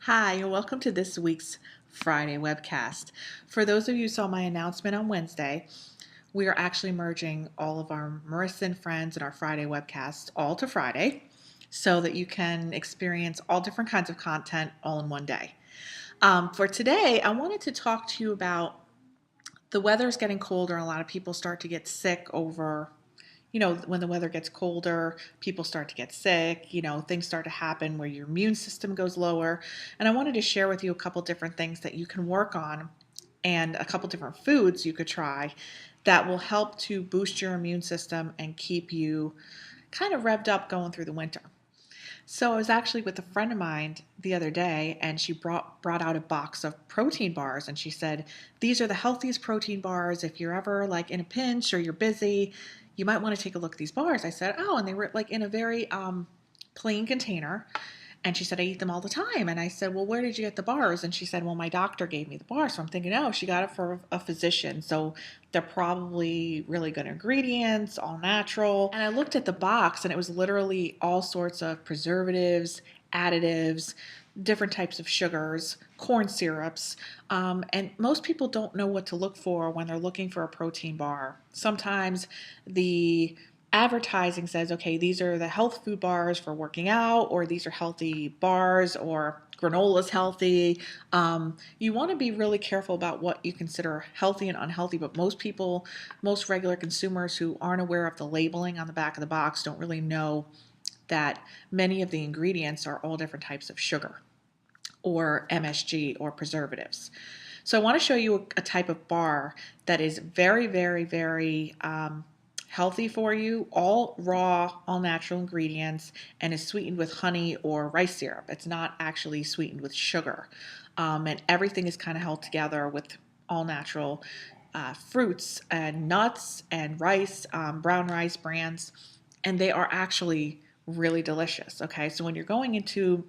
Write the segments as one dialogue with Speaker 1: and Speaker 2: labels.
Speaker 1: Hi, and welcome to this week's Friday Webcast. For those of you who saw my announcement on Wednesday, we are actually merging all of our Marissa and Friends and our Friday Webcast all to Friday so that you can experience all different kinds of content all in one day. For today, I wanted to talk to you about the weather's getting colder and a lot of people start to get sick over when the weather gets colder, people start to get sick, things start to happen where your immune system goes lower. And I wanted to share with you a couple different things that you can work on and a couple different foods you could try that will help to boost your immune system and keep you kind of revved up going through the winter. So I was actually with a friend of mine the other day, and she brought out a box of protein bars, and she said, "These are the healthiest protein bars. If you're ever like in a pinch or you're busy, you might want to take a look at these bars." I said, "Oh," and they were like in a very plain container. And she said, "I eat them all the time." And I said, "Well, where did you get the bars?" And she said, "Well, my doctor gave me the bars." So I'm thinking, oh, she got it for a physician. So they're probably really good ingredients, all natural. And I looked at the box and it was literally all sorts of preservatives, additives, different types of sugars, corn syrups. And most people don't know what to look for when they're looking for a protein bar. Sometimes the advertising says, okay, these are the health food bars for working out, or these are healthy bars, or granola's healthy. You want to be really careful about what you consider healthy and unhealthy, but most regular consumers who aren't aware of the labeling on the back of the box don't really know that many of the ingredients are all different types of sugar or MSG or preservatives. So I want to show you a type of bar that is very, very, very healthy for you, all raw, all natural ingredients, and is sweetened with honey or rice syrup. It's not actually sweetened with sugar. And everything is kind of held together with all natural fruits and nuts and rice, brown rice brands, and they are actually really delicious. Okay, so when you're going into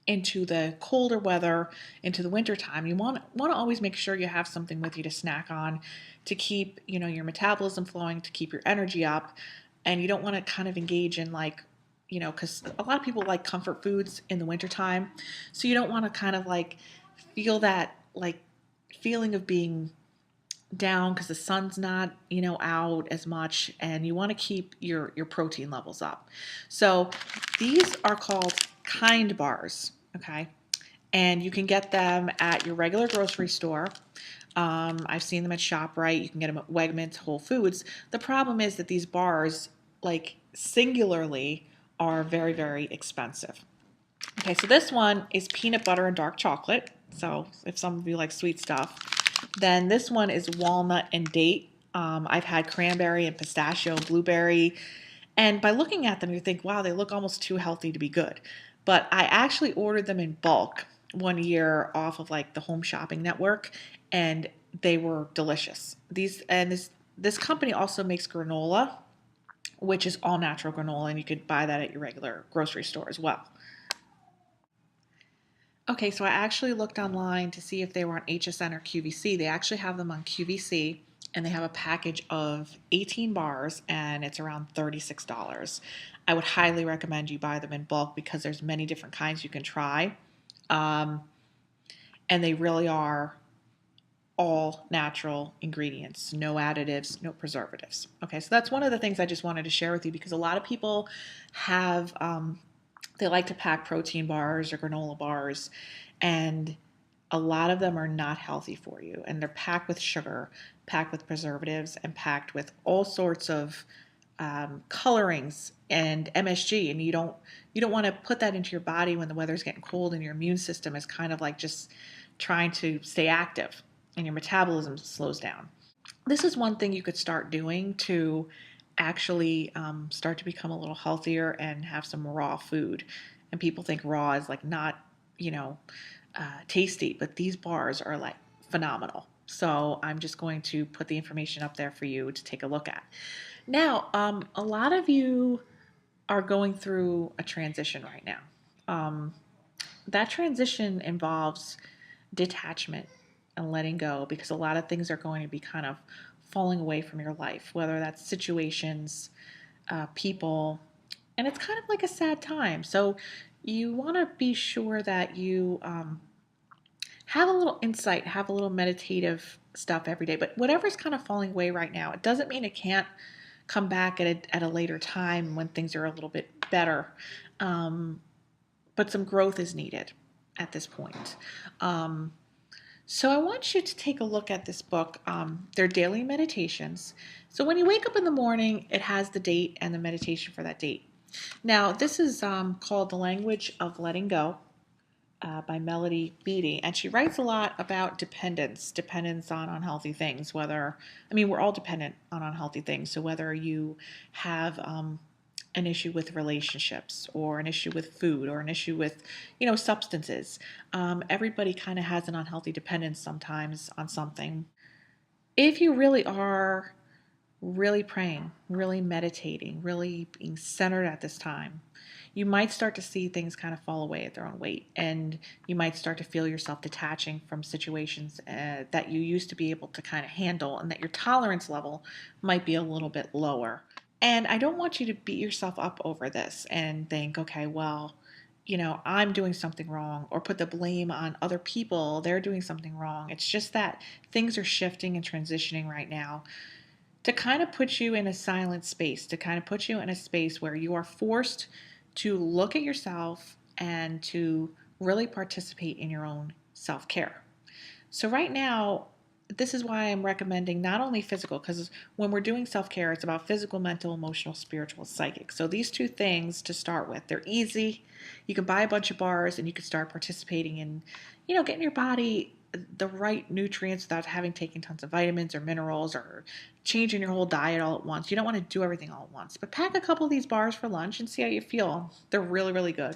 Speaker 1: the colder weather, into the winter time, you want to always make sure you have something with you to snack on, to keep your metabolism flowing, to keep your energy up, and you don't want to kind of engage in because a lot of people like comfort foods in the wintertime, so you don't want to kind of like feel that like feeling of being down because the sun's not out as much, and you want to keep your protein levels up. So these are called kind bars, okay, and you can get them at your regular grocery store. I've seen them at ShopRite. You can get them at Wegmans, Whole Foods. The problem is that these bars, like singularly, are very, very expensive. Okay, so this one is peanut butter and dark chocolate. So if some of you like sweet stuff, then this one is walnut and date. I've had cranberry and pistachio and blueberry. And by looking at them, you think, wow, they look almost too healthy to be good. But I actually ordered them in bulk one year off of like the Home Shopping Network, and they were delicious. This company also makes granola, which is all natural granola, and you could buy that at your regular grocery store as well. Okay, so I actually looked online to see if they were on HSN or QVC. They actually have them on QVC, and they have a package of 18 bars, and it's around $36. I would highly recommend you buy them in bulk because there's many different kinds you can try. Um, and they really are all natural ingredients, no additives, no preservatives. Okay, so that's one of the things I just wanted to share with you because a lot of people have they like to pack protein bars or granola bars, and a lot of them are not healthy for you, and they're packed with sugar, packed with preservatives, and packed with all sorts of colorings and MSG, and you don't want to put that into your body when the weather's getting cold and your immune system is kind of like just trying to stay active and your metabolism slows down. This is one thing you could start doing to actually start to become a little healthier and have some raw food. And people think raw is like not, you know, tasty, but these bars are like phenomenal. So I'm just going to put the information up there for you to take a look at. Now, a lot of you are going through a transition right now. Um, that transition involves detachment and letting go because a lot of things are going to be kind of falling away from your life, whether that's situations, people, and it's kind of like a sad time. So you want to be sure that you have a little insight, have a little meditative stuff every day. But whatever's kind of falling away right now, it doesn't mean it can't come back at a later time when things are a little bit better. Um, but some growth is needed at this point. Um, so I want you to take a look at this book. They're daily meditations. So when you wake up in the morning, it has the date and the meditation for that date. Now, this is called The Language of Letting Go by Melody Beattie, and she writes a lot about dependence on unhealthy things. We're all dependent on unhealthy things. So whether you have an issue with relationships or an issue with food or an issue with, substances, everybody kind of has an unhealthy dependence sometimes on something. If you really are really praying, really meditating, really being centered at this time, you might start to see things kind of fall away at their own weight. And you might start to feel yourself detaching from situations that you used to be able to kind of handle, and that your tolerance level might be a little bit lower. And I don't want you to beat yourself up over this and think, okay, well, I'm doing something wrong, or put the blame on other people. They're doing something wrong. It's just that things are shifting and transitioning right now to kind of put you in a silent space, to kind of put you in a space where you are forced to look at yourself and to really participate in your own self care. So, right now, this is why I'm recommending not only physical, because when we're doing self care, it's about physical, mental, emotional, spiritual, psychic. So, these two things to start with, they're easy. You can buy a bunch of bars and you can start participating in, getting your body the right nutrients without having taken tons of vitamins or minerals or changing your whole diet all at once. You don't want to do everything all at once, but pack a couple of these bars for lunch and see how you feel. They're really, really good.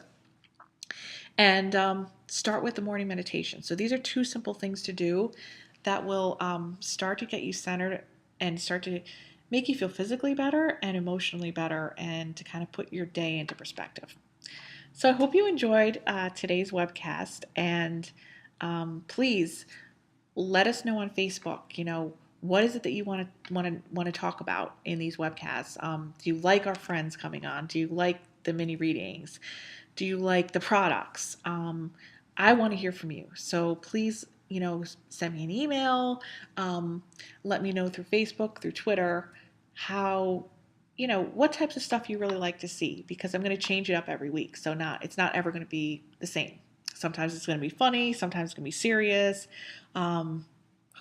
Speaker 1: And start with the morning meditation. So these are two simple things to do that will start to get you centered and start to make you feel physically better and emotionally better, and to kind of put your day into perspective. So I hope you enjoyed today's webcast, and please let us know on Facebook. What is it that you want to talk about in these webcasts? Do you like our friends coming on? Do you like the mini readings? Do you like the products? I want to hear from you. So please, send me an email. Let me know through Facebook, through Twitter, how, what types of stuff you really like to see, because I'm going to change it up every week. So it's not ever going to be the same. Sometimes it's going to be funny. Sometimes it's going to be serious. Who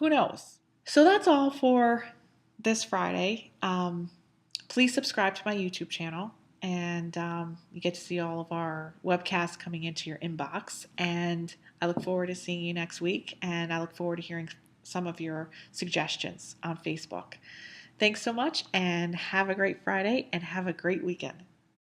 Speaker 1: knows? So that's all for this Friday. Please subscribe to my YouTube channel, and you get to see all of our webcasts coming into your inbox. And I look forward to seeing you next week, and I look forward to hearing some of your suggestions on Facebook. Thanks so much, and have a great Friday, and have a great weekend.